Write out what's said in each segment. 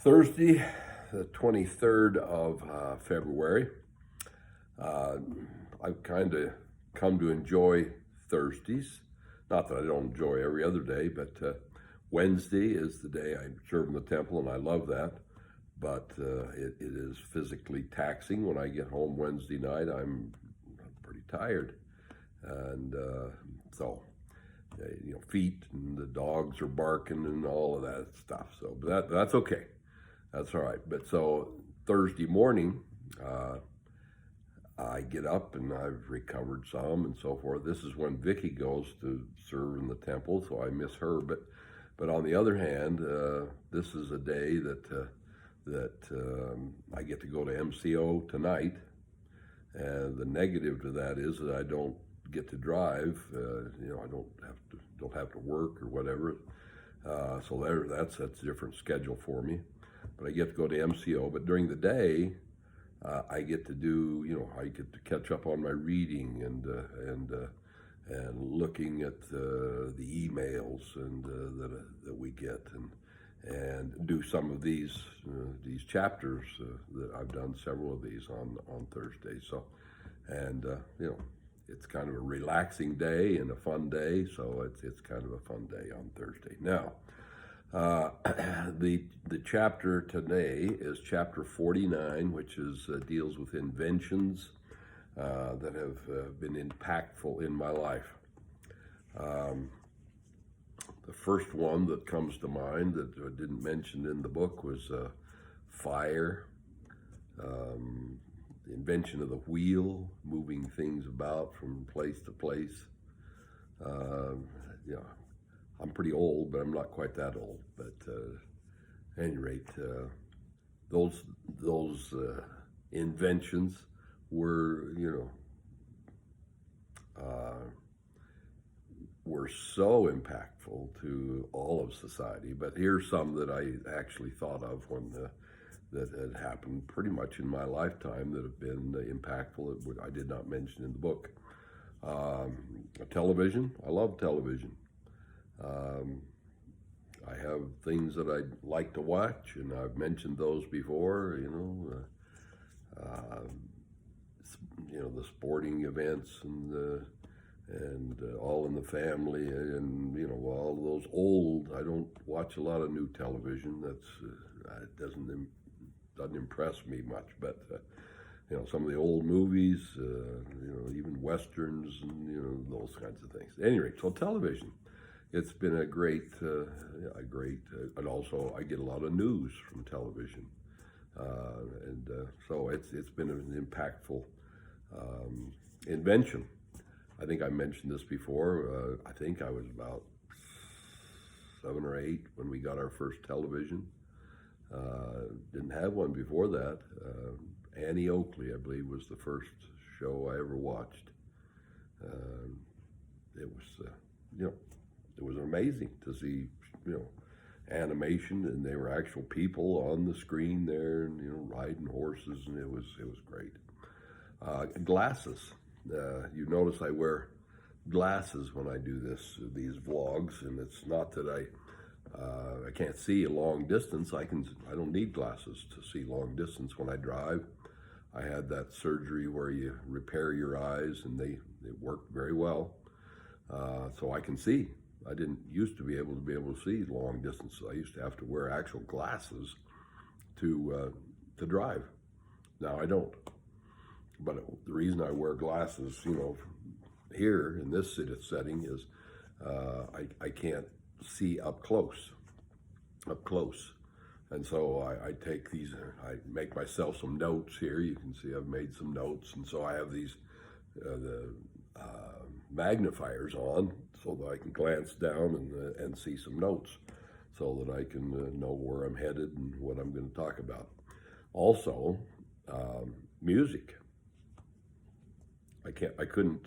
Thursday, the 23rd of February. I've kind of come to enjoy Thursdays. Not that I don't enjoy every other day, but Wednesday is the day I serve in the temple, and I love that. But it is physically taxing. When I get home Wednesday night, I'm pretty tired. And feet and the dogs are barking and all of that stuff. So that's okay. That's all right. But so Thursday morning, I get up and I've recovered some and so forth. This is when Vicky goes to serve in the temple, so I miss her. But on the other hand, this is a day that I get to go to MCO tonight. And the negative to that is that I don't get to drive. I don't have to work or whatever. So that's a different schedule for me. But I get to go to MCO. But during the day, I get to I get to catch up on my reading and looking at the emails and that we get and do some of these chapters that I've done several of these on Thursday. So, it's kind of a relaxing day and a fun day. So it's kind of a fun day on Thursday. Now, the chapter today is chapter 49, which deals with inventions that have been impactful in my life. The first one that comes to mind that I didn't mention in the book was fire, the invention of the wheel, moving things about from place to place. I'm pretty old, but I'm not quite that old. But at any rate, those inventions were so impactful to all of society. But here's some that I actually thought of when that had happened pretty much in my lifetime that have been impactful that I did not mention in the book. Television. I love television. I have things that I like to watch, and I've mentioned those before. The sporting events and All in the Family, and all those old. I don't watch a lot of new television. It doesn't impress me much. But some of the old movies, even westerns, and those kinds of things. At any rate, so television. It's been a great, and also I get a lot of news from television, so it's been an impactful invention. I think I mentioned this before. I think I was about 7 or 8 when we got our first television. Didn't have one before that. Annie Oakley, I believe, was the first show I ever watched. It was amazing to see, animation, and they were actual people on the screen there, and riding horses, and it was great. Glasses. You notice I wear glasses when I do these vlogs, and it's not that I can't see a long distance. I don't need glasses to see long distance when I drive. I had that surgery where you repair your eyes, and it worked very well, so I can see. I didn't used to be able to see long distance. I used to have to wear actual glasses to drive. Now I don't. But the reason I wear glasses, here in this setting is I can't see up close. And so I take these, I make myself some notes here. You can see I've made some notes. And so I have these, magnifiers on so that I can glance down and see some notes so that I can know where I'm headed and what I'm going to talk about. Also, music. I couldn't,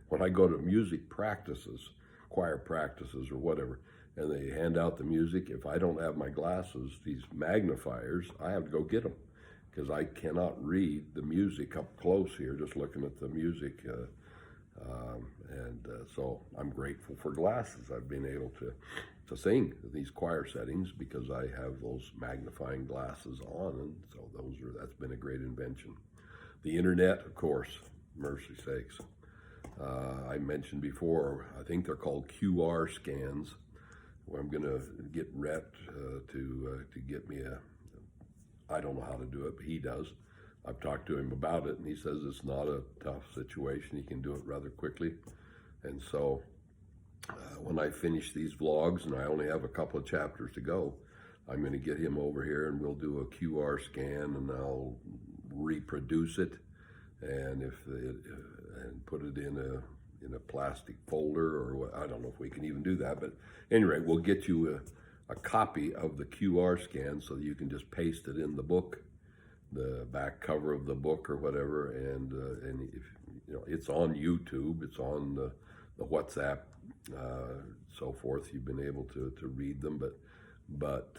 when I go to music practices, choir practices or whatever, and they hand out the music, if I don't have my glasses, these magnifiers, I have to go get them because I cannot read the music up close here, just looking at the music. So I'm grateful for glasses. I've been able to sing these choir settings because I have those magnifying glasses on, and so that's been a great invention. The internet, of course, mercy sakes. I mentioned before, I think they're called QR scans, where I'm going to get Rhett to get me I don't know how to do it, but he does. I've talked to him about it, and he says it's not a tough situation. He can do it rather quickly. And so when I finish these vlogs, and I only have a couple of chapters to go, I'm going to get him over here, and we'll do a QR scan, and I'll reproduce it, and and put it in a plastic folder, or what, I don't know if we can even do that. But anyway, we'll get you a copy of the QR scan so that you can just paste it in the book, the back cover of the book or whatever, and if it's on YouTube, it's on the WhatsApp, so forth. You've been able to read them, but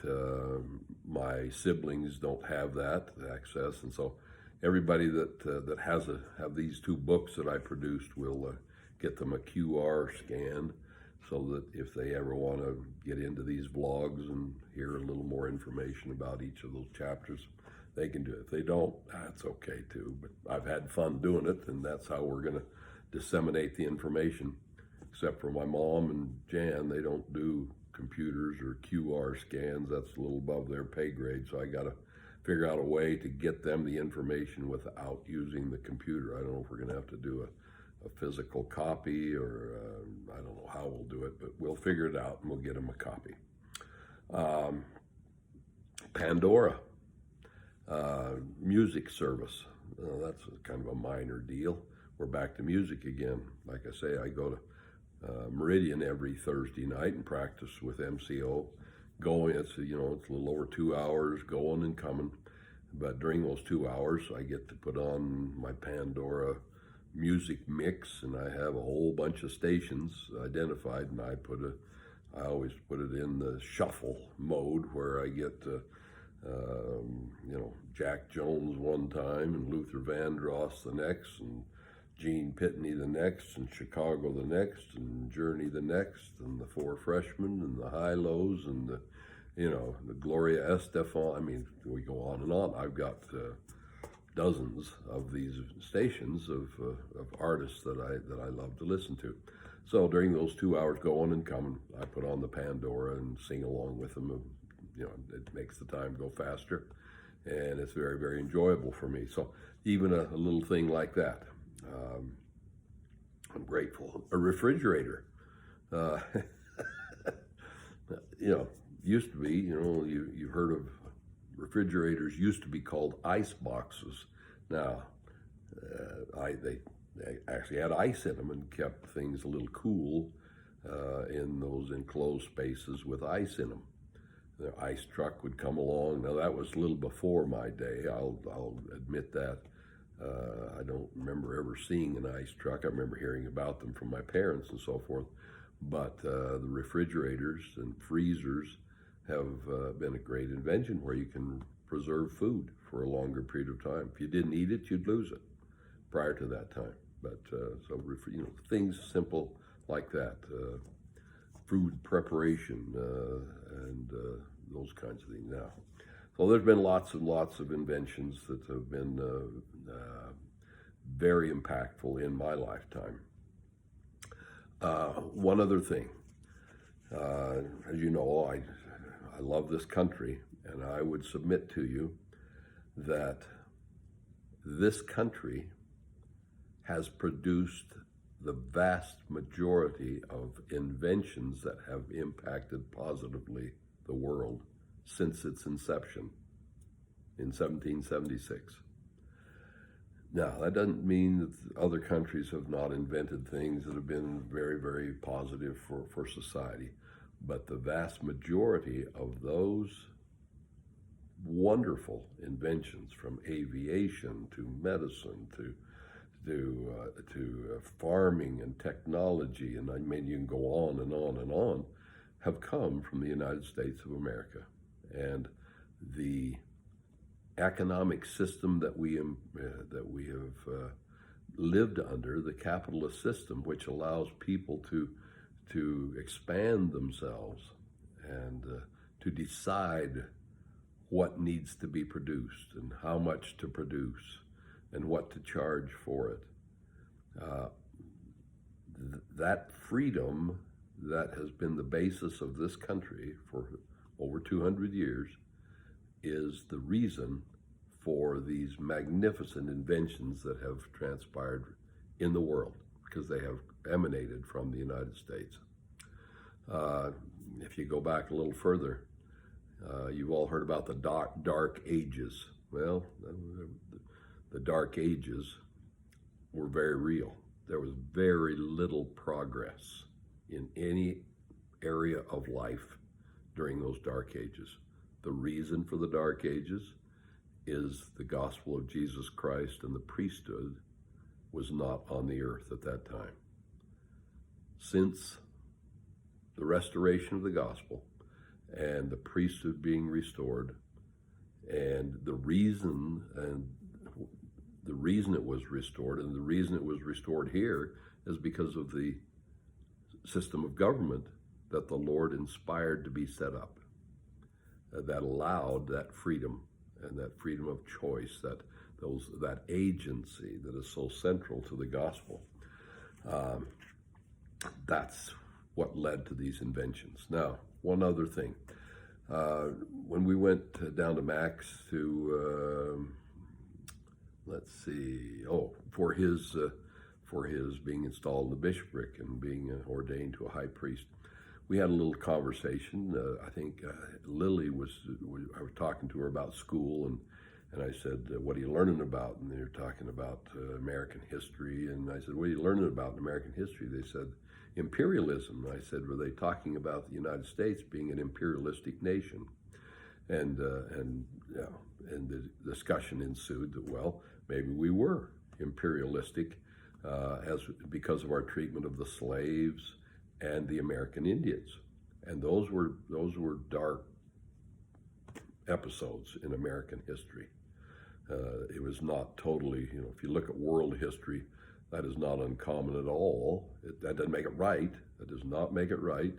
my siblings don't have that access, and so everybody that have these two books that I produced will get them a QR scan, so that if they ever want to get into these vlogs and hear a little more information about each of those chapters, they can do it. If they don't, that's okay too. But I've had fun doing it, and that's how we're going to disseminate the information. Except for my mom and Jan, they don't do computers or QR scans. That's a little above their pay grade, so I got to figure out a way to get them the information without using the computer. I don't know if we're going to have to do a physical copy, or I don't know how we'll do it, but we'll figure it out and we'll get them a copy. Pandora, music service. That's kind of a minor deal. We're back to music again. Like I say, I go to Meridian every Thursday night and practice with MCO. It's a little over 2 hours going and coming, but during those 2 hours I get to put on my Pandora music mix, and I have a whole bunch of stations identified, and I always put it in the shuffle mode, where I get Jack Jones one time, and Luther Vandross the next, and Gene Pitney the next, and Chicago the next, and Journey the next, and the Four Freshmen, and the High-Lows, and the Gloria Estefan. I mean, we go on and on. I've got dozens of these stations of artists that I love to listen to. So during those 2 hours going and coming, I put on the Pandora and sing along with them. It makes the time go faster, and it's very, very enjoyable for me. So even a little thing like that, I'm grateful. A refrigerator, used to be, you've heard of refrigerators used to be called ice boxes. Now, they actually had ice in them and kept things a little cool in those enclosed spaces with ice in them. The ice truck would come along. Now, that was a little before my day. I'll admit that. I don't remember ever seeing an ice truck. I remember hearing about them from my parents and so forth. But the refrigerators and freezers have been a great invention, where you can preserve food for a longer period of time. If you didn't eat it, you'd lose it prior to that time. But things simple like that, food preparation and those kinds of things. Now, so there's been lots and lots of inventions that have been very impactful in my lifetime. One other thing, as you know, I love this country, and I would submit to you that this country has produced the vast majority of inventions that have impacted positively the world since its inception in 1776. Now, that doesn't mean that other countries have not invented things that have been very, very positive for society. But the vast majority of those wonderful inventions, from aviation to medicine to farming and technology, and I mean, you can go on and on and on, have come from the United States of America. And the economic system that we have lived under, the capitalist system, which allows people to expand themselves and to decide what needs to be produced and how much to produce and what to charge for it. That freedom that has been the basis of this country for over 200 years is the reason for these magnificent inventions that have transpired in the world, because they have emanated from the United States. If you go back a little further, you've all heard about the dark ages. Well, the dark ages were very real. There was very little progress in any area of life during those dark ages. The reason for the dark ages is the gospel of Jesus Christ, and the priesthood was not on the earth at that time. Since the restoration of the gospel and the priesthood being restored, and the reason it was restored, and the reason it was restored here is because of the system of government that the Lord inspired to be set up, that allowed that freedom and that freedom of choice, that agency that is so central to the gospel. That's what led to these inventions. Now, one other thing. When we went down to Max to, for his being installed in the bishopric and being ordained to a high priest, we had a little conversation. I think Lily I was talking to her about school, and I said, what are you learning about? And they were talking about American history. And I said, what are you learning about in American history? They said, imperialism. And I said, were they talking about the United States being an imperialistic nation? And the discussion ensued that, well, maybe we were imperialistic because of our treatment of the slaves and the American Indians. And those were dark episodes in American history. It was not totally, if you look at world history, that is not uncommon at all. That doesn't make it right. That does not make it right.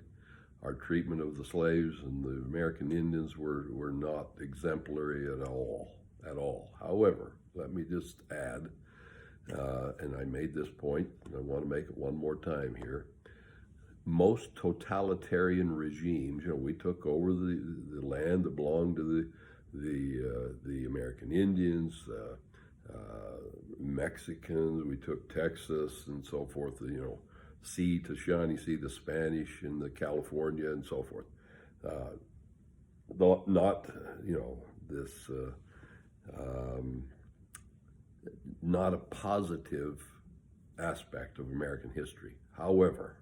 Our treatment of the slaves and the American Indians were not exemplary at all. However, let me just add, and I made this point, and I want to make it one more time here. Most totalitarian regimes, we took over the land that belonged to the American Indians, Mexicans. We took Texas and so forth. Sea to Shawnee Sea, the Spanish and the California and so forth. Not a positive aspect of American history. However,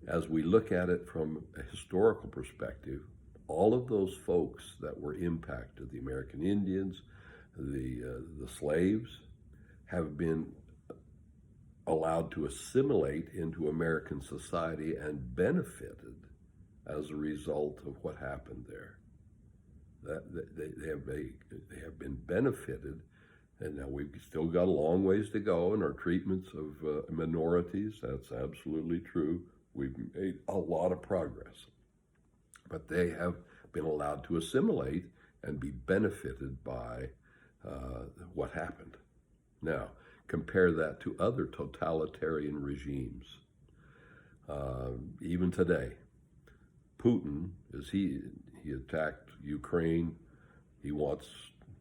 as we look at it from a historical perspective, all of those folks that were impacted, the American Indians, the slaves, have been allowed to assimilate into American society and benefited as a result of what happened there. They have been benefited, and now we've still got a long ways to go in our treatments of minorities. That's absolutely true. We've made a lot of progress, but they have been allowed to assimilate and be benefited by what happened. Now, compare that to other totalitarian regimes. Even today, Putin, he attacked Ukraine. He wants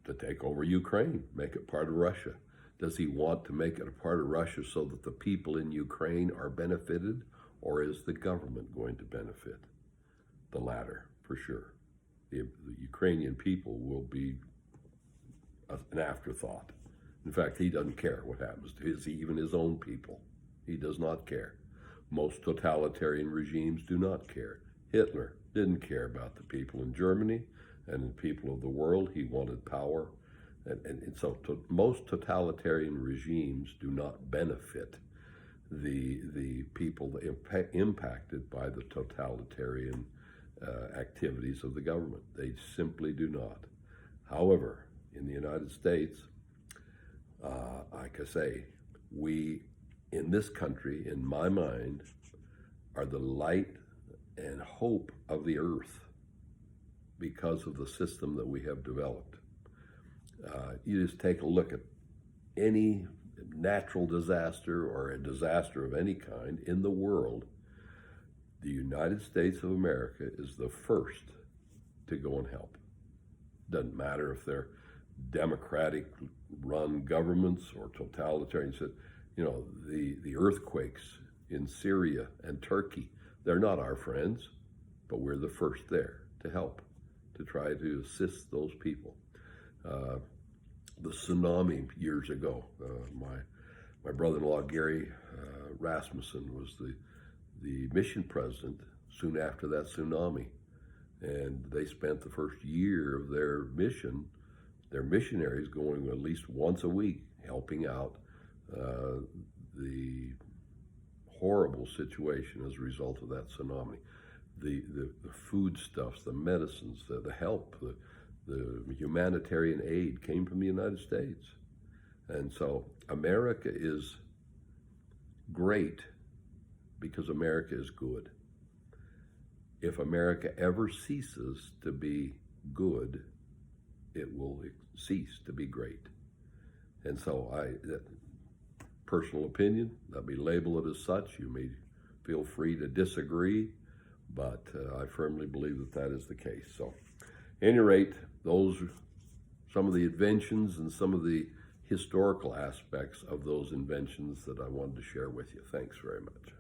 to take over Ukraine, make it part of Russia. Does he want to make it a part of Russia so that the people in Ukraine are benefited, or is the government going to benefit? The latter, for sure. The Ukrainian people will be an afterthought. In fact, he doesn't care what happens to even his own people. He does not care. Most totalitarian regimes do not care. Hitler didn't care about the people in Germany and the people of the world. He wanted power. And so most totalitarian regimes do not benefit the people impacted by the totalitarian activities of the government. They simply do not. However, in the United States, like I say, we in this country, in my mind, are the light and hope of the earth. because of the system that we have developed. You just take a look at any natural disaster or a disaster of any kind in the world. The United States of America is the first to go and help. Doesn't matter if they're democratic run governments or totalitarian. The earthquakes in Syria and Turkey, they're not our friends, but we're the first there to help, to try to assist those people. The tsunami years ago, my brother-in-law Gary Rasmussen was the mission president soon after that tsunami, and they spent the first year of their missionaries going at least once a week helping out the horrible situation as a result of that tsunami. The foodstuffs, the medicines, the help, the humanitarian aid came from the United States. And so America is great because America is good. If America ever ceases to be good, it will cease to be great. And so personal opinion, let me label it as such. You may feel free to disagree, but I firmly believe that is the case. So at any rate, those are some of the inventions and some of the historical aspects of those inventions that I wanted to share with you. Thanks very much.